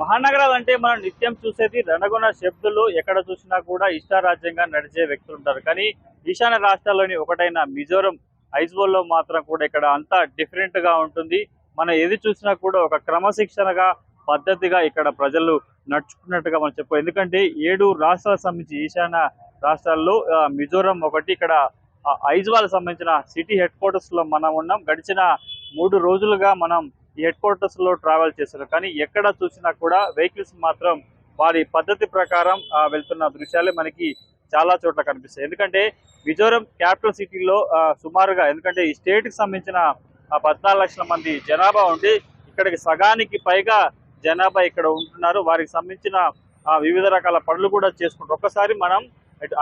మహానగరాలంటే మనం నిత్యం చూసేది రణగుణ శబ్దులు, ఎక్కడ చూసినా కూడా ఇష్టారాజ్యంగా నడిచే వ్యక్తులు ఉంటారు. కానీ ఈశాన్య రాష్ట్రాల్లోని ఒకటైన మిజోరం ఐజ్వాల్లో మాత్రం కూడా ఇక్కడ అంతా డిఫరెంట్ గా ఉంటుంది. మనం ఏది చూసినా కూడా ఒక క్రమశిక్షణగా పద్ధతిగా ఇక్కడ ప్రజలు నడుచుకున్నట్టుగా మనం చెప్పు. ఎందుకంటే 7 రాష్ట్రాలకు సంబంధించి ఈశాన్య రాష్ట్రాల్లో మిజోరం ఒకటి. ఇక్కడ ఐజ్వాల్ సంబంధించిన సిటీ హెడ్ క్వార్టర్స్ లో మనం ఉన్నాం. గడిచిన 3 రోజులుగా మనం ఈ హెడ్ క్వార్టర్స్ లో ట్రావెల్ చేస్తున్నారు. కానీ ఎక్కడ చూసినా కూడా వెహికల్స్ మాత్రం వారి పద్ధతి ప్రకారం వెళ్తున్న దృశ్యాలే మనకి చాలా చోట్ల కనిపిస్తాయి. ఎందుకంటే మిజోరం క్యాపిటల్ సిటీలో సుమారుగా, ఎందుకంటే ఈ స్టేట్ కి సంబంధించిన 14 లక్షల మంది జనాభా ఉంటే ఇక్కడికి సగానికి పైగా జనాభా ఇక్కడ ఉంటున్నారు. వారికి సంబంధించిన వివిధ రకాల పనులు కూడా చేసుకుంటారు. ఒక్కసారి మనం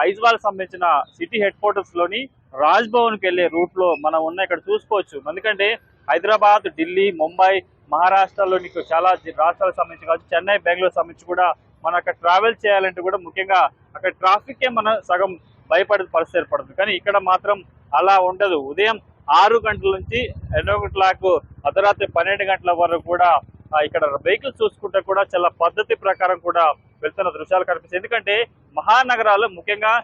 ఐజ్వాల్ సంబంధించిన సిటీ హెడ్ క్వార్టర్స్ లోని రాజ్ భవన్ కి వెళ్లే రూట్ లో మనం ఉన్న ఇక్కడ చూసుకోవచ్చు. ఎందుకంటే హైదరాబాద్, ఢిల్లీ, ముంబై, మహారాష్ట్రలోని చాలా రాష్ట్రాలకు సంబంధించి కావచ్చు, చెన్నై, బెంగళూరు సంబంధించి కూడా మనం అక్కడ ట్రావెల్ చేయాలంటే కూడా ముఖ్యంగా అక్కడ ట్రాఫిక్ మనం సగం భయపడే పరిస్థితి ఏర్పడుతుంది. కానీ ఇక్కడ మాత్రం అలా ఉండదు. ఉదయం 6 గంటల నుంచి 8 గంటలకు అర్ధరాత్రి 12 గంటల వరకు కూడా ఇక్కడ వెహికల్స్ చూసుకుంటే కూడా చాలా పద్ధతి ప్రకారం కూడా వెళ్తున్న దృశ్యాలు కనిపిస్తాయి. ఎందుకంటే మహానగరాలు ముఖ్యంగా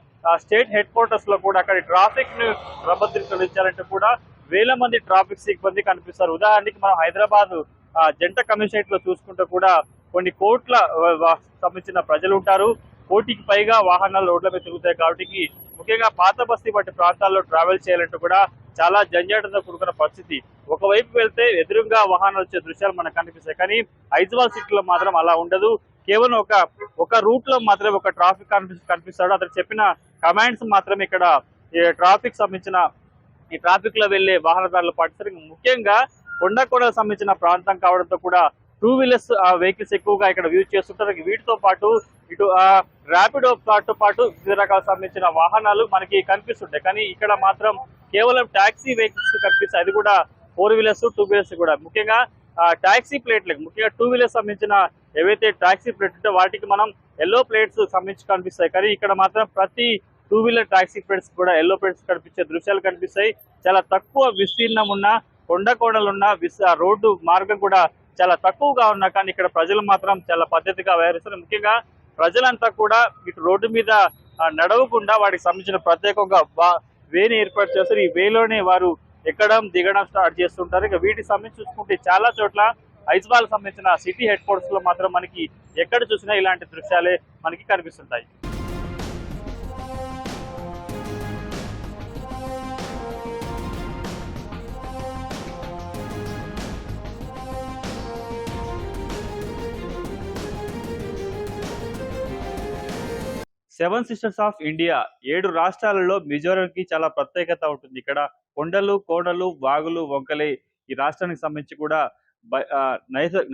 స్టేట్ హెడ్ క్వార్టర్స్ లో కూడా అక్కడ ట్రాఫిక్ ను క్రమబద్ధీకరించాలంటే కూడా వేల మంది ట్రాఫిక్ సిబ్బంది కనిపిస్తారు. ఉదాహరణకి మనం హైదరాబాద్ జంట కమిషనరేట్ లో చూసుకుంటే కూడా కొన్ని కోట్ల సంబంధించిన ప్రజలు ఉంటారు. 1 కోటికి పైగా వాహనాలు రోడ్ల మీద తిరుగుతాయి. కాబట్టి ముఖ్యంగా పాత బస్తీ వంటి ప్రాంతాల్లో ట్రావెల్ చేయాలంటే కూడా చాలా జంజాటంతో కూడుకున్న పరిస్థితి. ఒకవైపు వెళ్తే ఎదురుగా వాహనాలు వచ్చే దృశ్యాలు మనకు కనిపిస్తాయి. కానీ ఐజ్వాల్ సిటీలో మాత్రం అలా ఉండదు. కేవలం ఒక రూట్ లో మాత్రమే ఒక ట్రాఫిక్ కనిపిస్తాడు. అతను చెప్పిన కమాండ్స్ మాత్రమే ఇక్కడ ట్రాఫిక్ సంబంధించిన ఈ ట్రాఫిక్ లో వెళ్లే వాహనదారులు పాటిస్తారు. ముఖ్యంగా కొండకోడలకు సంబంధించిన ప్రాంతం కావడంతో కూడా 2 వీలర్స్ వెహికల్స్ ఎక్కువగా ఇక్కడ యూజ్ చేస్తుంటారు. వీటితో పాటు ఇటు ర్యాపిడో పాటు వివిధ రకాల సంబంధించిన వాహనాలు మనకి కనిపిస్తుంటాయి. కానీ ఇక్కడ మాత్రం కేవలం టాక్సీ వెహికల్స్ కనిపిస్తాయి. అది కూడా 4 వీలర్స్, 2 వీలర్స్ కూడా. ముఖ్యంగా టాక్సీ ప్లేట్లకు, ముఖ్యంగా 2 వీలర్స్ సంబంధించిన ఏవైతే టాక్సీ ప్లేట్ ఉంటే వాటికి మనం ఎల్లో ప్లేట్స్ సంబంధించి కనిపిస్తాయి. కానీ ఇక్కడ మాత్రం ప్రతి 2 వీలర్ టాక్సీ ప్లేట్స్ కూడా ఎల్లో ప్లేట్స్ కనిపించే దృశ్యాలు కనిపిస్తాయి. చాలా తక్కువ విస్తీర్ణం ఉన్న కొండలున్న రోడ్డు మార్గం కూడా చాలా తక్కువగా ఉన్నా కానీ ఇక్కడ ప్రజలు మాత్రం చాలా పద్ధతిగా వ్యవహరిస్తారు. ముఖ్యంగా ప్రజలంతా కూడా ఇటు రోడ్డు మీద నడవకుండా వాటికి సంబంధించిన ప్రత్యేకంగా వేని ఏర్పాటు చేస్తారు. ఈ వేలోనే వారు ఎక్కడం దిగడం స్టార్ట్ చేస్తుంటారు. ఇక వీటికి సంబంధించి చూసుకుంటే చాలా చోట్ల ఐజ్వాల్ సంబంధించిన సిటీ హెడ్ క్వార్టర్స్ లో మాత్రం మనకి ఎక్కడ చూసినా ఇలాంటి దృశ్యాలే మనకి కనిపిస్తుంటాయి. సెవెన్ సిస్టర్స్ ఆఫ్ ఇండియా 7 రాష్ట్రాలలో మిజోరంకి చాలా ప్రత్యేకత ఉంటుంది. ఇక్కడ కొండలు, కోడలు, వాగులు, వంకలే ఈ రాష్ట్రానికి సంబంధించి కూడా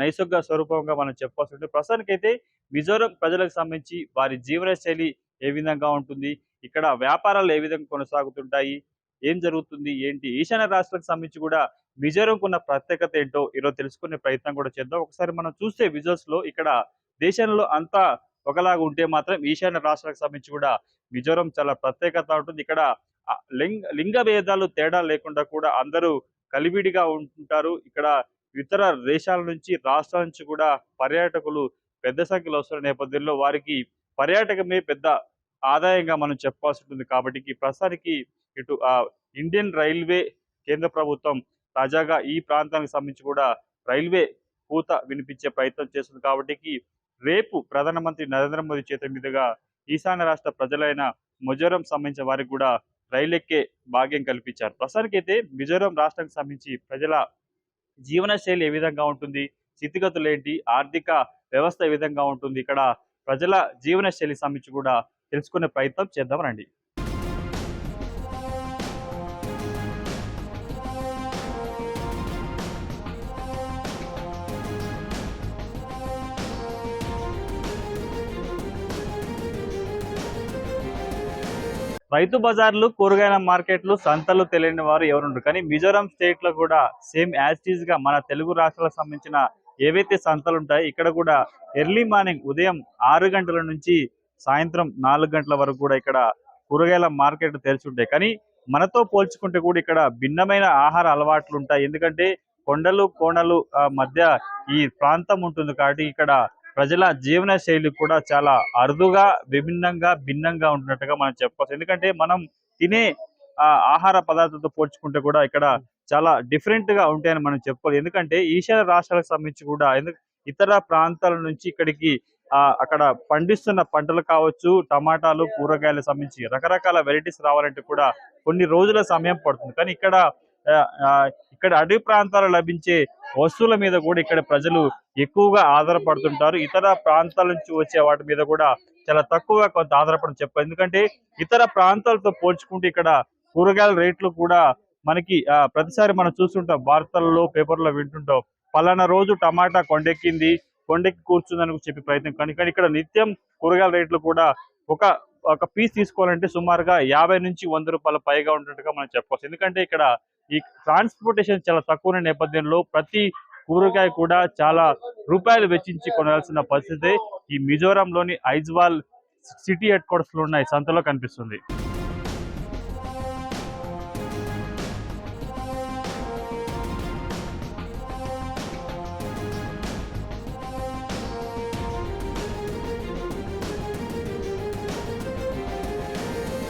నైసర్గ స్వరూపంగా మనం చెప్పాల్సి ఉంటుంది. ప్రస్తుతానికైతే మిజోరం ప్రజలకు సంబంధించి వారి జీవన శైలి ఏ విధంగా ఉంటుంది, ఇక్కడ వ్యాపారాలు ఏ విధంగా కొనసాగుతుంటాయి, ఏం జరుగుతుంది ఏంటి, ఈశాన్య రాష్ట్రాలకు సంబంధించి కూడా మిజోరంకు ఉన్న ప్రత్యేకత ఏంటో ఈరోజు తెలుసుకునే ప్రయత్నం కూడా చేద్దాం. ఒకసారి మనం చూస్తే విజువల్స్ లో ఇక్కడ దేశంలో అంతా ఒకలాగా ఉంటే మాత్రం ఈశాన్య రాష్ట్రాలకు సంబంధించి కూడా మిజోరం చాలా ప్రత్యేకత ఉంటుంది. ఇక్కడ లింగ భేదాలు తేడా లేకుండా కూడా అందరూ కలివిడిగా ఉంటుంటారు. ఇక్కడ ఇతర దేశాల నుంచి, రాష్ట్రాల నుంచి కూడా పర్యాటకులు పెద్ద సంఖ్యలో వస్తున్న నేపథ్యంలో వారికి పర్యాటకమే పెద్ద ఆదాయంగా మనం చెప్పాల్సి ఉంటుంది. కాబట్టి ప్రస్తుతానికి ఇటు ఇండియన్ రైల్వే కేంద్ర ప్రభుత్వం తాజాగా ఈ ప్రాంతానికి సంబంధించి కూడా రైల్వే కూత వినిపించే ప్రయత్నం చేస్తుంది. కాబట్టి రేపు ప్రధానమంత్రి నరేంద్ర మోదీ చేతుల మీదుగా ఈశాన్య రాష్ట్ర ప్రజలైన మిజోరం సంబంధించిన వారికి కూడా రైలు ఎక్కే భాగ్యం కల్పించారు. ప్రస్తుతానికైతే మిజోరం రాష్ట్రానికి సంబంధించి ప్రజల జీవన శైలి ఏ విధంగా ఉంటుంది, స్థితిగతులు ఏంటి, ఆర్థిక వ్యవస్థ ఏ విధంగా ఉంటుంది, ఇక్కడ ప్రజల జీవన శైలి సంబంధించి కూడా తెలుసుకునే ప్రయత్నం చేద్దాం రండి. రైతు బజార్లు, కూరగాయల మార్కెట్లు, సంతలు తెలియని వారు ఎవరుంటారు. కానీ మిజోరం స్టేట్ లో కూడా సేమ్ యాజ్ టీజ్ గా మన తెలుగు రాష్ట్రాలకు సంబంధించిన ఏవైతే సంతలు ఉంటాయో ఇక్కడ కూడా ఎర్లీ మార్నింగ్ ఉదయం 6 గంటల నుంచి సాయంత్రం 4 గంటల వరకు కూడా ఇక్కడ కూరగాయల మార్కెట్ తెరిచి ఉంటాయి. కానీ మనతో పోల్చుకుంటే కూడా ఇక్కడ భిన్నమైన ఆహార అలవాట్లు ఉంటాయి. ఎందుకంటే కొండలు కోణలు మధ్య ఈ ప్రాంతం ఉంటుంది కాబట్టి ఇక్కడ ప్రజల జీవన శైలి కూడా చాలా అరుదుగా భిన్నంగా ఉంటున్నట్టుగా మనం చెప్పుకోవచ్చు. ఎందుకంటే మనం తినే ఆహార పదార్థాలతో పోల్చుకుంటే కూడా ఇక్కడ చాలా డిఫరెంట్ గా ఉంటాయని మనం చెప్పుకోవాలి. ఎందుకంటే ఈశాన్య రాష్ట్రాలకు సంబంధించి కూడా ఇతర ప్రాంతాల నుంచి ఇక్కడికి అక్కడ పండిస్తున్న పంటలు కావచ్చు, టమాటాలు, కూరగాయలకు సంబంధించి రకరకాల వెరైటీస్ రావాలంటే కూడా కొన్ని రోజుల సమయం పడుతుంది. కానీ ఇక్కడ అడవి ప్రాంతాల్లో లభించే వస్తువుల మీద కూడా ఇక్కడ ప్రజలు ఎక్కువగా ఆధారపడుతుంటారు. ఇతర ప్రాంతాల నుంచి వచ్చే వాటి మీద కూడా చాలా తక్కువగా కొంత ఆధారపడని చెప్పాలి. ఎందుకంటే ఇతర ప్రాంతాలతో పోల్చుకుంటే ఇక్కడ కూరగాయల రేట్లు కూడా మనకి ప్రతిసారి మనం చూస్తుంటాం, వార్తల్లో పేపర్లో వింటుంటాం, పలానా రోజు టమాటా కొండెక్కి కూర్చుందని చెప్పే ప్రయత్నం. కానీ ఇక్కడ నిత్యం కూరగాయల రేట్లు కూడా ఒక పీస్ తీసుకోవాలంటే సుమారుగా 50 నుంచి 100 రూపాయల పైగా ఉంటున్నట్టుగా మనం చెప్పవచ్చు. ఎందుకంటే ఇక్కడ ఈ ట్రాన్స్పోర్టేషన్ చాలా తక్కువ నేపథ్యంలో ప్రతి కూరగాయ కూడా చాలా రూపాయలు వెచ్చించి కొనాల్సిన పరిస్థితి ఈ మిజోరాంలోని ఐజ్వాల్ సిటీ హెడ్ క్వార్టర్స్ లో ఉన్న ఈ సంతలో కనిపిస్తుంది.